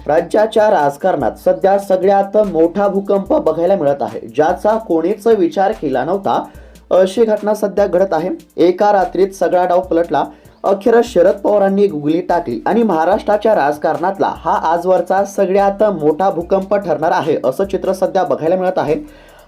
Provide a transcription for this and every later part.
राज्याच्या राजकारणात सध्या सगळ्यात मोठा भूकंप बघायला मिळत आहे, ज्याचा कोणीच विचार केला नव्हता अशी घटना सध्या घडत आहे। एका रात्रीत सगळा डाव पलटला। अखेर शरद पवारांनी गुगली टाकली आणि महाराष्ट्राच्या राजकारणातला हा आजवरचा सगळ्यात मोठा भूकंप ठरणार आहे असं चित्र सध्या बघायला मिळत आहे।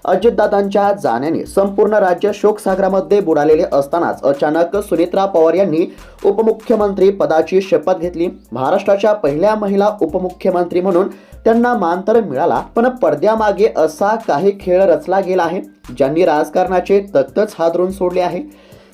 अजितदादांच्या जाण्याने संपूर्ण राज्य शोकसागरामध्ये बुडालेले असतानाच अचानक सुनेत्रा पवार यांनी उपमुख्यमंत्री पदाची शपथ घेतली। महाराष्ट्राच्या पहिल्या महिला उपमुख्यमंत्री म्हणून त्यांना मान तर मिळाला, पण पडद्यामागे असा काही खेळ रचला गेला आहे ज्यांनी राजकारणाचे तख्तच हादरून सोडले आहे।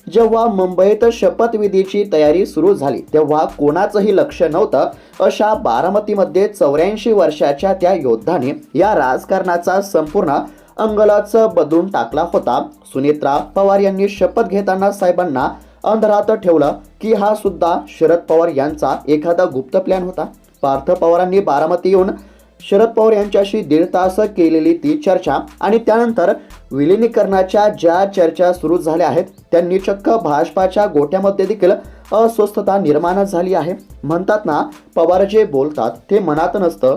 जेव्हा मुंबईत शपथविधीची तयारी सुरू झाली तेव्हा कोणाचंही लक्ष नव्हतं अशा बारामतीमध्ये 84 वर्षाच्या त्या योद्धाने या राजकारणाचा संपूर्ण अंगलच बदलून टाकला होता। सुनेत्रा पवार यांनी शपथ घेताना साहेबांना अंधारात ठेवलं की हा सुद्धा शरद पवार यांचा एखादा गुप्त प्लॅन होता। पार्थ पवारांनी बारामती येऊन शरद पवार यांच्याशी 1.5 तास केलेली ती चर्चा आणि त्यानंतर विलिनीकरणाच्या ज्या चर्चा सुरू झाल्या आहेत त्यांनी चक्क भाजपाच्या गोट्यामध्ये देखील अस्वस्थता निर्माण झाली आहे। म्हणतात ना, पवार जे बोलतात ते मनात नसतं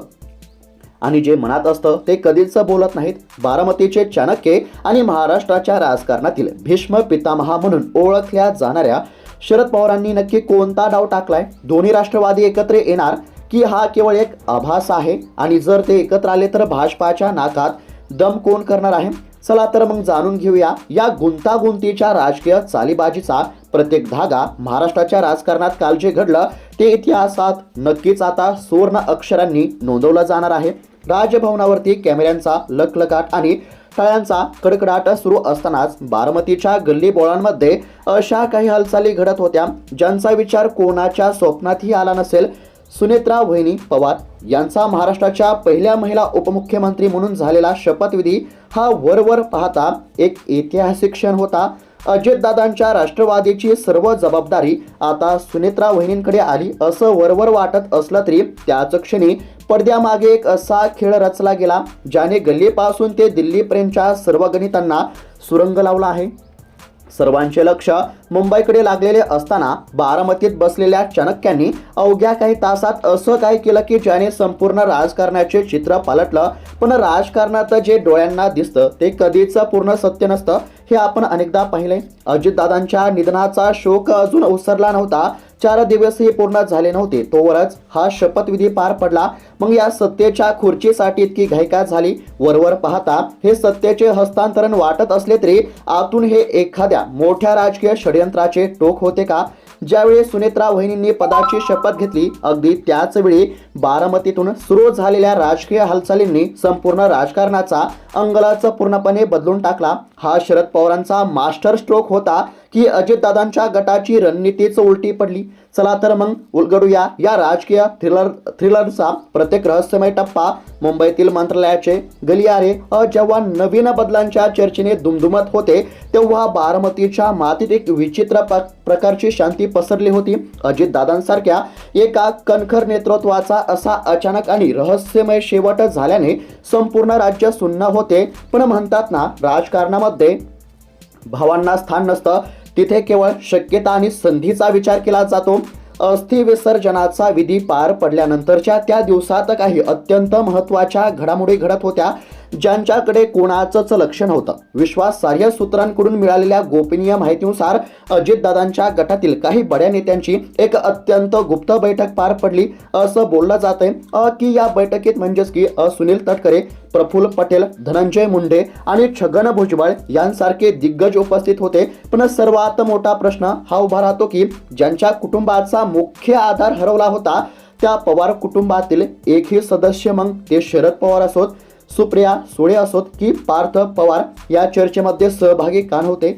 आणि जे मनात असतं ते कधीच बोलत नाहीत। बारामतीचे चाणक्य आणि महाराष्ट्राच्या राजकारणातील भीष्म पितामहा म्हणून ओळखल्या जाणाऱ्या शरद पवारांनी नक्की कोणता डाव टाकलाय? दोन्ही राष्ट्रवादी एकत्र येणार की हा केवळ एक आभास आहे? आणि जर ते एकत्र आले तर भाजपाच्या नाकात दम कोण करणार आहे? चला तर मग जाणून घेऊया या गुंतागुंतीच्या राजकीय चालीबाजीचा प्रत्येक धागा। महाराष्ट्राच्या राजकारणात काल जे घडलं ते इतिहासात नक्कीच आता सुवर्ण अक्षरांनी नोंदवलं जाणार आहे। राजभवनावरती कॅमेऱ्यांचा लखलखाट आणि टाळ्यांचा कडकडाट सुरू असतानाच बारामतीच्या गल्ली बोळांमध्ये अशा काही हालचाली घडत होत्या ज्यांचा विचार कोणाच्या स्वप्नातही आला नसेल। सुनेत्रा वहिनी पवार यांचा महाराष्ट्राच्या पहिल्या महिला उपमुख्यमंत्री म्हणून झालेला शपथविधी हा वरवर पाहता एक ऐतिहासिक क्षण होता। अजितदादांच्या राष्ट्रवादीची सर्व जबाबदारी आता सुनेत्रा वहिनींकडे आली असं वरवर वाटत असलं तरी त्याच क्षणी पडद्यामागे एक असा खेळ रचला गेला ज्याने गल्लीपासून ते दिल्लीपर्यंतच्या सर्व गणितांना सुरंग लावला आहे। सर्वांचे लक्ष मुंबईकडे लागलेले असताना बारामतीत बसलेल्या चाणक्यांनी अवघ्या काही तासात असं काय केलं की ज्याने संपूर्ण राजकारणाचे चित्र पालटलं। पण राजकारणात जे डोळ्यांना दिसतं ते कधीच पूर्ण सत्य नसतं हे आपण अनेकदा पाहिले। अजितदादांच्या निधनाचा शोक अजून ओसरला नव्हता, 4 दिवसही पूर्ण झाले नव्हते तोवरच हा शपथविधी पार पडला। मग या सत्तेच्या खुर्चीसाठी इतकी घाई का झाली? वरवर पाहता हे सत्तेचे हस्तांतरण वाटत असले तरी आतून हे एखाद्या मोठ्या राजकीय षडयंत्राचे टोक होते का? ज्यावेळी सुनेत्रा वहिनींनी पदाची शपथ घेतली अगदी त्याच वेळी बारामतीतून सुरू झालेल्या राजकीय हालचालींनी संपूर्ण राजकारणाचा अंगलाच पूर्णपणे बदलून टाकला। हा शरद पवारांचा मास्टर स्ट्रोक होता की अजितदादांच्या गटाची रणनीतीच उलटी पडली? चला तर मग उलगडूया या राजकीय थ्रिलरचा प्रत्येक रहस्यमय टप्पा। मुंबईतील मंत्रालयाचे गलियारे जेव्हा नवीन बदलांच्या चर्चेने दुमदुमत होते तेव्हा बारामतीच्या मातीत एक विचित्र प्रकारची शांती पसरली होती। अजितदादांसारख्या एका कणखर नेतृत्वाचा असा अचानक आणि रहस्यमय शेवट झाल्याने संपूर्ण राज्य सुन्न होते। पण म्हणतात ना, राजकारणामध्ये भावांना स्थान नसतं, तिथे केवळ शक्यता आणि संधीचा विचार केला जातो। अस्थि विसर्जनाचा विधी पार पडल्यानंतरच्या त्या दिवसात काही अत्यंत महत्त्वाच्या घडामोडी घडत होत्या ज्यांच्याकडे कोणाचंच लक्ष नव्हतं। विश्वासार्ह सूत्रांकडून मिळालेल्या गोपनीय माहितीनुसार अजितदादांच्या गटातील काही बड्या नेत्यांची एक अत्यंत गुप्त बैठक पार पडली असं बोललं जातंय की या बैठकीत म्हणजेच की सुनील तटकरे, प्रफुल्ल पटेल, धनंजय मुंडे आणि छगन भुजबळ यांसारखे दिग्गज उपस्थित होते। पण सर्वात मोठा प्रश्न हा उभा राहतो की ज्यांच्या कुटुंबाचा मुख्य आधार हरवला होता त्या पवार कुटुंबातील एकही सदस्य, मग ते शरद पवार असोत, सुप्रिया सुळे असोत की पार्थ पवार, या चर्चेमध्ये सहभागी का नव्हते?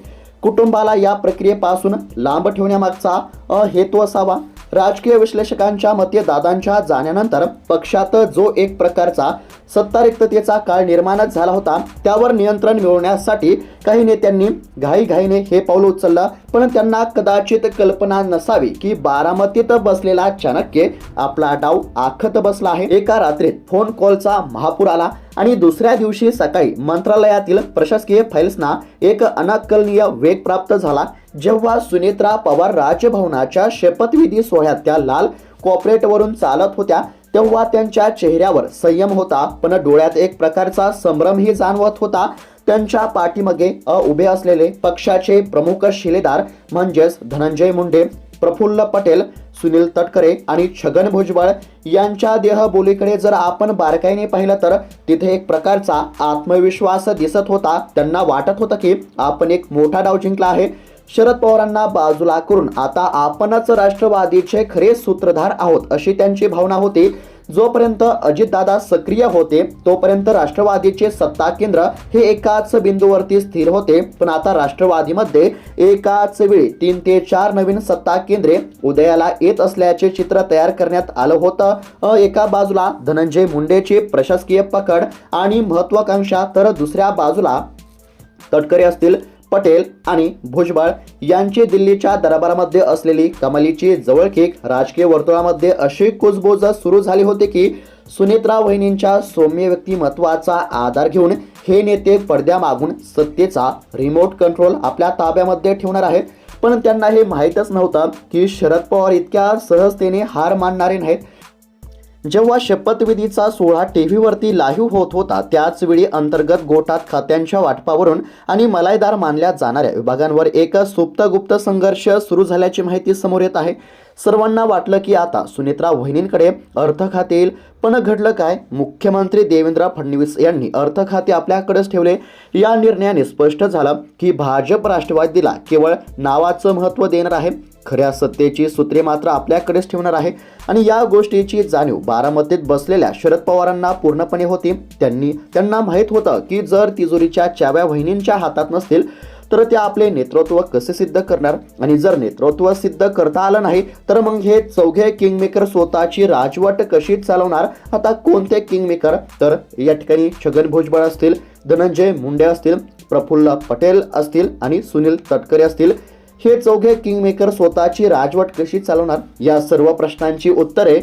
कुटुंबाला या प्रक्रियेपासून लांब ठेवण्यामागचा हेतू असावा। राजकीय विश्लेषकांच्या मते दादांच्या जाण्यानंतर पक्षात जो एक प्रकारचा सत्तारिक्ततेचा काळ निर्माणच झाला होता त्यावर नियंत्रण मिळवण्यासाठी काही नेत्यांनी घाईघाईने हे पाऊल उचललं। पण त्यांना कदाचित कल्पना नसावी की बारामतीत बसलेला चाणक्य आपला डाव आखत बसला आहे। एका रात्रीत फोन कॉलचा महापूर आला आणि दुसऱ्या दिवशी सकाळी मंत्रालयातील प्रशासकीय फाईल्सना एक अनाकलनीय वेग प्राप्त झाला। जेव्हा सुनेत्रा पवार राजभवनाच्या शपथविधी सोहळ्यात त्या लाल कॉर्पोरेटवरून चालत होत्या तेव्हा त्यांच्या चेहऱ्यावर संयम होता, पण डोळ्यात एक प्रकारचा संभ्रमही जाणवत होता. त्यांच्या पाठीमागे उभे असलेले पक्षाचे प्रमुख शिलेदार म्हणजेच धनंजय मुंडे, प्रफुल्ल पटेल, सुनील तटकरे आणि छगन भुजबळ यांच्या देहबोलीकडे जर आपण बारकाईने पाहिलं तर तिथे एक प्रकारचा आत्मविश्वास दिसत होता. त्यांना वाटत होतं की आपण एक मोठा डाव जिंकला आहे. शरद पवारांना बाजूला करून आता आपणच राष्ट्रवादीचे खरे सूत्रधार आहोत अशी त्यांची भावना होती. जोपर्यंत अजितदादा सक्रिय होते तोपर्यंत राष्ट्रवादीचे सत्ता केंद्र हे एकाच बिंदूवरती स्थिर होते. पण आता राष्ट्रवादीमध्ये एकाच वेळी 3 ते 4 नवीन सत्ता केंद्रे उदयाला येत असल्याचे चित्र तयार करण्यात आलं होतं. एका बाजूला धनंजय मुंडेची प्रशासकीय पकड आणि महत्वाकांक्षा, तर दुसऱ्या बाजूला तटकरे असतील, पटेल आणि भुजबळ यांची दिल्लीच्या दरबारामध्ये असलेली कमालीची जवळकीक. राजकीय वर्तुळामध्ये अशी कुजबूज सुरू झाली होती की सुनेत्रा वहिनींच्या सौम्य व्यक्तिमत्वाचा आधार घेऊन हे नेते पडद्यामागून सत्तेचा रिमोट कंट्रोल आपल्या ताब्यामध्ये ठेवणार आहेत. पण त्यांना हे माहीतच नव्हतं की शरद पवार इतक्या सहजतेने हार मानणारे नाहीत. जेव्हा शपथविधीचा सोहळा टीव्हीवरती लाईव्ह होत होता त्याच वेळी अंतर्गत गोटात खात्यांच्या वाटपावरून आणि मलाईदार मानल्या जाणाऱ्या विभागांवर एक सुप्त गुप्त संघर्ष सुरू झाल्याची माहिती समोर येत आहे. सर्वांना वाटलं की आता सुनेत्रा वहिनींकडे अर्थ खाते येईल. पण घडलं काय? मुख्यमंत्री देवेंद्र फडणवीस यांनी अर्थ खाते आपल्याकडेच ठेवले. या निर्णयाने स्पष्ट झालं की भाजप राष्ट्रवादीला केवळ नावाचं महत्त्व देणार आहे, खऱ्या सत्तेची सूत्रे मात्र आपल्याकडेच ठेवणार आहे. आणि या गोष्टीची जाणीव बारामतीत बसलेल्या शरद पवारांना पूर्णपणे होती. त्यांना माहीत होतं की जर तिजोरीच्या चाव्या वहिनींच्या हातात नसतील तर ते आपले नेतृत्व कसे सिद्ध करणार, आणि जर नेतृत्व सिद्ध करता आलं नाही तर मग हे चौघे किंगमेकर स्वतःची राजवट कशी चालवणार. आता कोणते किंगमेकर? तर या ठिकाणी छगन भुजबळ असतील, धनंजय मुंडे असतील, प्रफुल्ल पटेल असतील आणि सुनील तटकरे असतील. हे चौघे किंगमेकर स्वतःची राजवट कशी चालवणार? या सर्व प्रश्नांची उत्तरे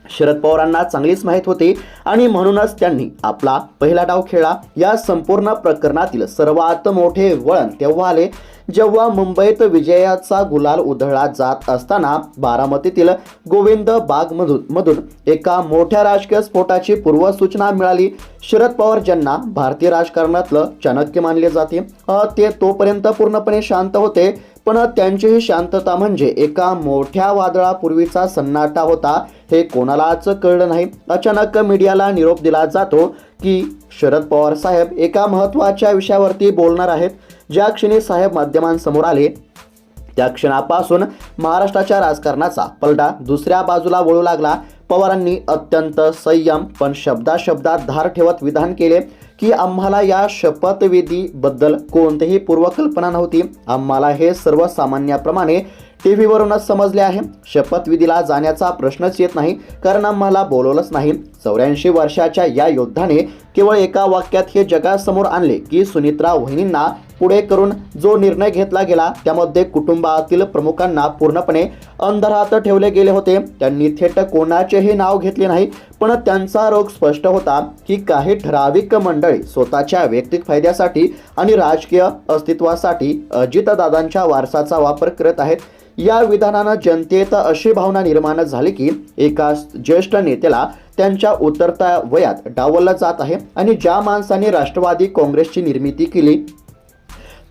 शरद पवारांना चांगलीच माहीत होती आणि म्हणूनच त्यांनी आपला पहिला डाव खेळला. या संपूर्ण प्रकरणातील सर्वात मोठे वळण तेव्हा आले जेव्हा मुंबईत विजयाचा गुलाल उधळला जात असताना बारामतीतील गोविंद बागमधून एका मोठ्या राजकीय स्फोटाची पूर्वसूचना मिळाली. शरद पवार ज्यांना भारतीय राजकारणातलं चाणक्य मानले जाते ते तोपर्यंत पूर्णपणे शांत होते, पण त्यांची ही शांतता म्हणजे एका मोठ्या वादळापूर्वीचा सन्नाटा होता. हे कोणालाच कळलं नाही. अचानक मीडियाला निरोप दिला जातो की शरद पवार साहेब एका महत्त्वाच्या विषयावरती बोलणार आहेत. ज्या क्षणी साहेब माध्यमांसमोर आले त्या क्षणापासून महाराष्ट्राच्या राजकारणाचा पलटा दुसऱ्या बाजूला वळू लागला. पवारांनी अत्यंत संयम पण शब्दात धार ठेवत विधान केले की आम्हाला या शपथविधीबद्दल कोणतीही पूर्वकल्पना नव्हती. आम्हाला हे सर्वसामान्याप्रमाणे टीव्हीवरूनच समजले आहे. शपथविधीला जाण्याचा प्रश्नच येत नाही कारण आम्हाला बोलवलंच नाही. 84 वर्षाच्या या योद्धाने केवळ एका वाक्यात हे जगासमोर आणले की सुनेत्रा वहिनींना पुढे करून जो निर्णय घेतला गेला त्यामध्ये कुटुंबातील प्रमुखांना पूर्णपणे अंधारात ठेवले गेले होते. त्यांनी थेट कोणाचेही नाव घेतले नाही, पण त्यांचा रोग स्पष्ट होता की काही ठराविक मंडळी स्वतःच्या वैयक्तिक फायद्यासाठी आणि राजकीय अस्तित्वासाठी अजितदादांच्या वारसाचा वापर करत आहेत. या विधानानं जनतेत अशी भावना निर्माण झाली की एका ज्येष्ठ नेत्याला त्यांच्या उतरत्या वयात डावललं जात आहे आणि ज्या माणसाने राष्ट्रवादी काँग्रेसची निर्मिती केली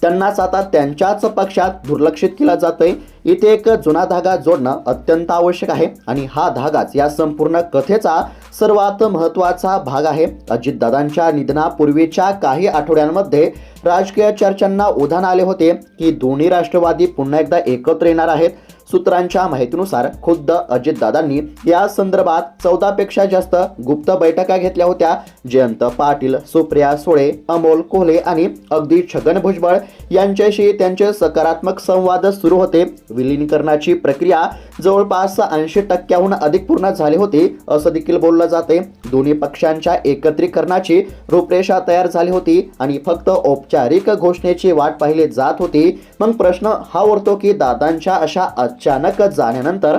त्यांनाच आता त्यांच्याच पक्षात दुर्लक्षित केलं जातंय. इथे एक जुना धागा जोडणं अत्यंत आवश्यक आहे आणि हा धागाच या संपूर्ण कथेचा सर्वात महत्त्वाचा भाग आहे. अजितदादांच्या निधनापूर्वीच्या काही आठवड्यांमध्ये राजकीय चर्चांना उधाण आले होते की दोन्ही राष्ट्रवादी पुन्हा एकदा एकत्र येणार आहेत. सूत्रांच्या माहितीनुसार खुद्द अजितदादांनी या संदर्भात 14 पेक्षा जास्त गुप्त बैठका घेतल्या होत्या. जयंत पाटील, सुप्रिया सुळे, अमोल कोल्हे आणि अगदी छगन भुजबळ यांच्याशी त्यांचे सकारात्मक संवाद सुरू होते. विलीनीकरणाची प्रक्रिया जवळपास 80% अधिक पूर्ण झाली होती असं देखील बोललं जाते. दोन्ही पक्षांच्या एकत्रीकरणाची रूपरेषा तयार झाली होती आणि फक्त औपचारिक घोषणेची वाट पाहिली जात होती. मग प्रश्न हा उरतो की दादांच्या अशा अचानक जाण्यानंतर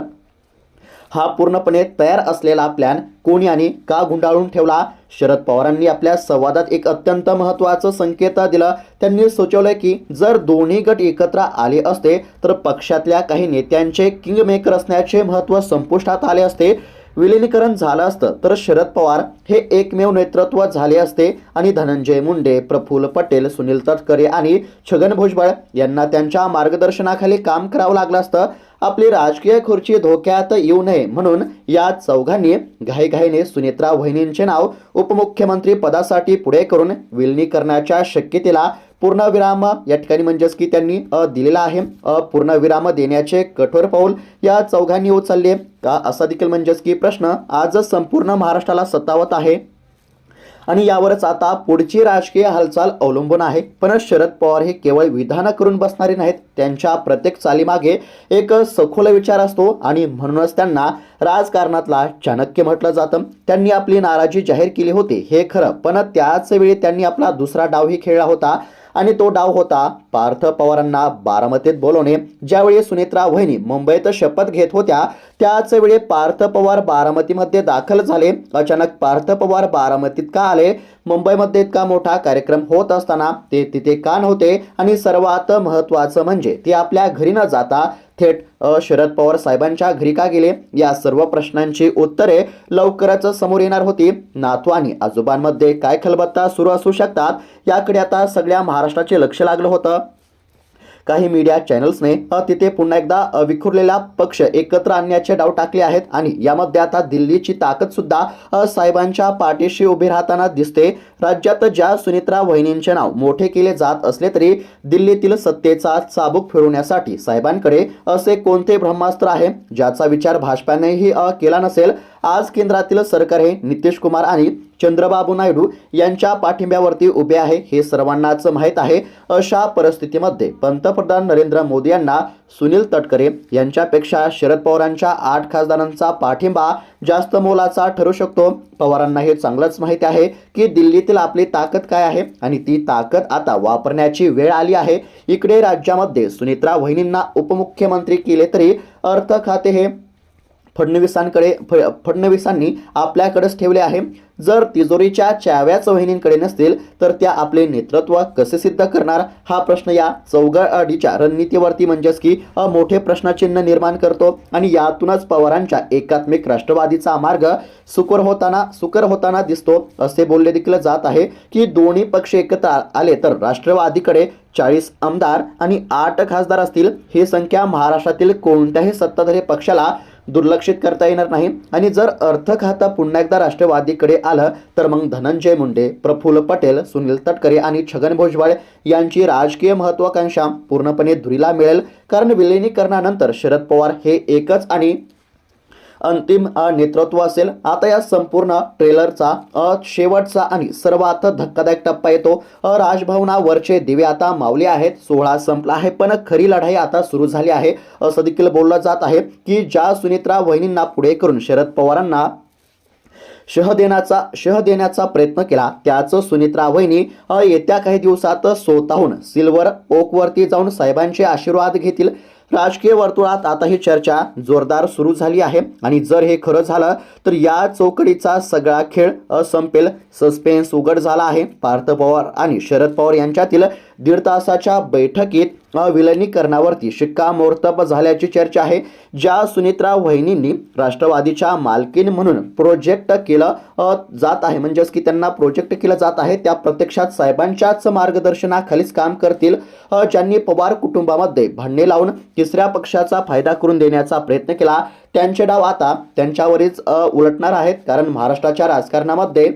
हा पूर्णपणे तयार असलेला प्लॅन कोणी आणि का गुंडाळून ठेवला? शरद पवारांनी आपल्या संवादात एक अत्यंत महत्त्वाचं संकेत दिलं. त्यांनी सुचवलं की जर दोन्ही गट एकत्र आले असते तर पक्षातल्या काही नेत्यांचे किंगमेकर असण्याचे महत्त्व संपुष्टात आले असते. विलिनीकरण झालं असतं तर शरद पवार हे एकमेव नेतृत्व झाले असते आणि धनंजय मुंडे, प्रफुल्ल पटेल, सुनील तटकरे आणि छगन भुजबळ यांना त्यांच्या मार्गदर्शनाखाली काम करावं लागलं असतं. आपली राजकीय खुर्ची धोक्यात येऊ नये म्हणून या चौघांनी घाईघाईने सुनेत्रा वहिनींचे नाव उपमुख्यमंत्री पदासाठी पुढे करून विलिनीकरणाच्या शक्यतेला पूर्णविराम या ठिकाणी म्हणजेच की त्यांनी दिलेला आहे. पूर्णविराम देण्याचे कठोर पाऊल या चौघांनी उचलले का असा देखील म्हणजेच की प्रश्न आज संपूर्ण महाराष्ट्राला सतावत आहे आणि यावरच आता पुढची राजकीय हालचाल अवलंबून आहे. पण शरद पवार हे केवळ विधान करून बसणारे नाहीत, त्यांच्या प्रत्येक चालीमागे एक सखोल विचार असतो आणि म्हणूनच त्यांना राजकारणातला चाणक्य म्हटलं जातं. त्यांनी आपली नाराजी जाहीर केली होती हे खरं, पण त्याच वेळी त्यांनी आपला दुसरा डावही खेळला होता आणि तो डाव होता पार्थ पवारांना बारामतीत बोलवणे. ज्यावेळी सुनेत्रा वहिनी मुंबईत शपथ घेत होत्या त्याच वेळी पार्थ पवार बारामतीमध्ये दाखल झाले. अचानक पार्थ पवार बारामतीत का आले? मुंबईमध्ये इतका मोठा कार्यक्रम होत असताना ते तिथे का नव्हते? आणि सर्वात महत्त्वाचं म्हणजे ते आपल्या घरी न जाता थेट शरद पवार साहेबांच्या घरी का गेले? या सर्व प्रश्नांची उत्तरे लवकरच समोर येणार होती. नातू आणि आजोबांमध्ये काय खलबत्ता सुरू असू शकतात याकडे आता सगळ्या महाराष्ट्राचे लक्ष लागलं होतं. काही मीडिया चॅनल्सने तिथे पुन्हा एकदा विखुरलेला पक्ष एकत्र आणण्याचे डाव टाकले आहेत आणि यामध्ये आता दिल्लीची ताकद सुद्धा साहेबांच्या पाठीशी उभी राहताना दिसते. राज्यात ज्या सुनेत्रा वहिनींचे नाव मोठे केले जात असले तरी दिल्लीतील सत्तेचा चाबूक फिरवण्यासाठी साहेबांकडे असे कोणते ब्रह्मास्त्र आहे ज्याचा विचार भाजपानेही केला नसेल? आज केंद्रातील सरकार हे नितीश कुमार आणि चंद्रबाबू नायडू यांच्या पाठिंब्यावरती उभे आहे हे सर्वांनाच माहीत आहे. अशा परिस्थितीमध्ये पंतप्रधान नरेंद्र मोदी यांना सुनील तटकरे यांच्यापेक्षा शरद पवारांच्या 8 खासदारांचा पाठिंबा जास्त मोलाचा ठरू शकतो. पवारांना हे चांगलंच माहिती आहे की दिल्लीतील आपली ताकद काय आहे आणि ती ताकद आता वापरण्याची वेळ आली आहे. इकडे राज्यामध्ये सुनेत्रा वहिनींना उपमुख्यमंत्री केले तरी अर्थ खाते हे फडणवीसांनी आपल्याकडेच ठेवले आहे. जर तिजोरीच्या चाव्याच वहिनींकडे नसतील तर त्या आपले नेतृत्व कसे सिद्ध करणार? हा प्रश्न या चौघडीच्या रणनीतीवरती म्हणजेच की मोठे प्रश्नचिन्ह निर्माण करतो आणि यातूनच पवारांच्या एकात्मिक राष्ट्रवादीचा मार्ग सुकर होताना दिसतो. असे बोलले देखील जात आहे की दोन्ही पक्ष एकत्र आले तर राष्ट्रवादीकडे 40 आमदार आणि 8 खासदार असतील. ही संख्या महाराष्ट्रातील कोणत्याही सत्ताधारी पक्षाला दुर्लक्षित करता येणार नाही. आणि जर अर्थ खातं पुन्हा एकदा राष्ट्रवादीकडे आलं तर मग धनंजय मुंडे, प्रफुल्ल पटेल, सुनील तटकरे आणि छगन भुजबळ यांची राजकीय महत्त्वाकांक्षा पूर्णपणे धुरीला मिळेल. कारण विलिनीकरणानंतर शरद पवार हे एकच आणि अंतिम नेतृत्व असेल. आता या संपूर्ण ट्रेलरचा शेवटचा आणि सर्वात धक्कादायक टप्पा येतो. राजभवनावरचे दिवे आता मावले आहेत. सोहळा संपला आहे पण खरी लढाई आता सुरू झाली आहे असं देखील बोललं जात आहे की ज्या सुनेत्रा वहिनींना पुढे करून शरद पवारांना शह देण्याचा प्रयत्न केला त्याच सुनेत्रा वहिनी येत्या काही दिवसात स्वतःहून सिल्वर ओकवरती जाऊन साहेबांचे आशीर्वाद घेतील. राजकीय वर्तुळात आता ही चर्चा जोरदार सुरू झाली आहे आणि जर हे खरं झालं तर या चौकडीचा सगळा खेळ संपेल. सस्पेन्स उघड झाला आहे. पार्थ पवार आणि शरद पवार यांच्यातील 1.5 तासाच्या बैठकीत विलिनीकरणावरती शिक्कामोर्तब झाल्याची चर्चा आहे. ज्या सुनेत्रा वहिनींनी राष्ट्रवादीच्या मालकीन म्हणून प्रोजेक्ट केलं जात आहे म्हणजेच की त्यांना प्रोजेक्ट केलं जात आहे त्या प्रत्यक्षात साहेबांच्याच मार्गदर्शनाखालीच काम करतील. ज्यांनी पवार कुटुंबामध्ये भांडणे लावून तिसऱ्या पक्षाचा फायदा करून देण्याचा प्रयत्न केला त्यांचे डाव आता त्यांच्यावरच उलटणार आहेत. कारण महाराष्ट्राच्या राजकारणामध्ये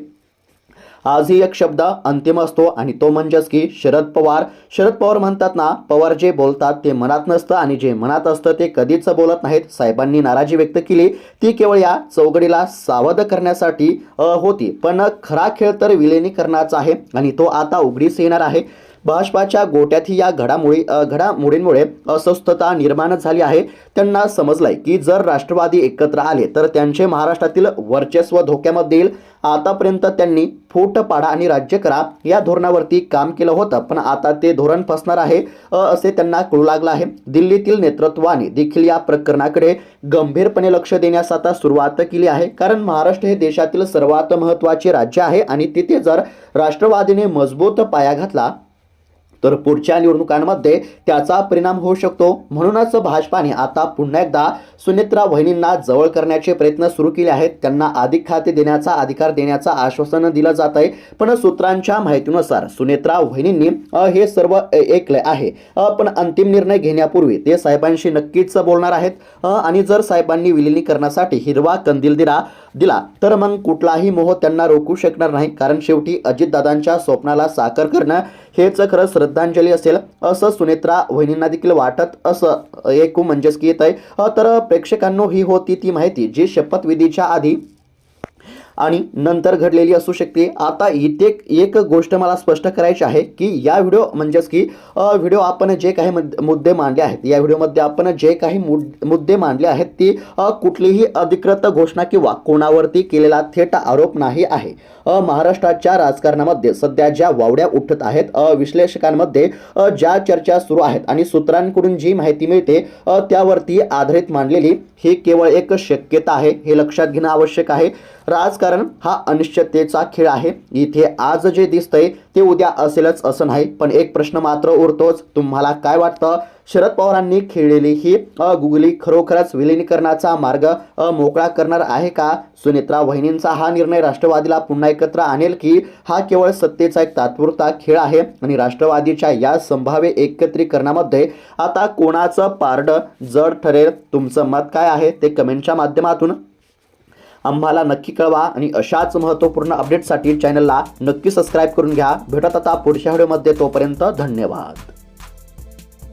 आजही एक शब्द अंतिम असतो आणि तो म्हणजेच की शरद पवार म्हणतात ना, पवार जे बोलतात ते मनात नसतं आणि जे मनात असतं ते कधीच बोलत नाहीत. साहेबांनी नाराजी व्यक्त केली ती केवळ या चौघडीला सावध करण्यासाठी होती. पण खरा खेळ तर विलिनीकरणाचा आहे आणि तो आता उघडीस येणार आहे. भाजपाच्या गोट्यातही या घडामोडींमुळे अस्वस्थता निर्माण झाली आहे. त्यांना समजलंय की जर राष्ट्रवादी एकत्र आले तर त्यांचे महाराष्ट्रातील वर्चस्व धोक्यामध्ये येईल. आतापर्यंत त्यांनी फूट पाडा आणि राज्य करा या धोरणावरती काम केलं होतं पण आता ते धोरण फसणार आहे असे त्यांना कळू लागलं आहे. दिल्लीतील नेतृत्वाने देखील या प्रकरणाकडे गंभीरपणे लक्ष देण्यास आता सुरुवात केली आहे. कारण महाराष्ट्र हे देशातील सर्वात महत्त्वाचे राज्य आहे आणि तिथे जर राष्ट्रवादीने मजबूत पाया घातला तर पुढच्या निवडणुकांमध्ये त्याचा परिणाम होऊ शकतो। म्हणूनच भाजपाने आता पुन्हा एकदा सुनेत्रा वहिनींना जवळ करण्याचे प्रयत्न सुरू केले आहेत। त्यांना अधिक खाते देण्याचा अधिकार देण्याचं आश्वासन दिलं जात आहे। पण सूत्रांच्या माहितीनुसार सुनेत्रा वहिनींनी हे सर्व ऐकले आहे, पण अंतिम निर्णय घेण्यापूर्वी ते साहेबांशी नक्कीच बोलणार आहेत। आणि जर साहेबांनी विलिनीकरणासाठी हिरवा कंदील दिला तर मग कुठलाही मोह त्यांना रोखू शकणार नाही, कारण शेवटी अजितदादांच्या स्वप्नाला साकार करणं हेच खरं श्रद्धांजली असेल असं सुनेत्रा वहिनींना देखील वाटत असं एक म्हणजेच की येत आहे। तर प्रेक्षकांनो, ही होती ती माहिती जी शपथविधीच्या आधी आणि नंतर घडलेली असू शकते। आता इथे एक गोष्ट मला स्पष्ट करायची आहे की या व्हिडिओ म्हणजेच की व्हिडिओ आपण जे काही मुद्दे मांडले आहेत, या व्हिडिओमध्ये आपण जे काही मुद्दे मांडले आहेत ती कुठलीही अधिकृत घोषणा किंवा कोणावरती केलेला थेट आरोप नाही आहे। महाराष्ट्राच्या राजकारणामध्ये सध्या ज्या वावड्या उठत आहेत, विश्लेषकांमध्ये ज्या चर्चा सुरू आहेत आणि सूत्रांकडून जी माहिती मिळते त्यावरती आधारित मांडलेली ही केवळ एक शक्यता आहे, हे लक्षात घेणं आवश्यक आहे। राजकारण हा अनिश्चिततेचा खेळ आहे। इथे आज जे दिसतंय ते उद्या असेलच असं नाही, पण एक प्रश्न मात्र उरतोच, तुम्हाला काय वाटतं? शरद पवारांनी खेळलेली ही गुगली खरोखरच विलिनीकरणाचा मार्ग मोकळा करणार आहे का? सुनेत्रा वहिनींचा हा निर्णय राष्ट्रवादीला पुन्हा एकत्र आणेल की हा केवळ सत्तेचा एक तात्पुरता खेळ आहे? आणि राष्ट्रवादीच्या या संभाव्य एकत्रीकरणामध्ये आता कोणाचं पारडं जड ठरेल? तुमचं मत काय आहे ते कमेंटच्या माध्यमातून आम्हाला नक्की कळवा। आणि अशाच महत्त्वपूर्ण अपडेटसाठी चॅनलला नक्की सबस्क्राईब करून घ्या। भेटत आता पुढच्या व्हिडिओमध्ये, तोपर्यंत धन्यवाद।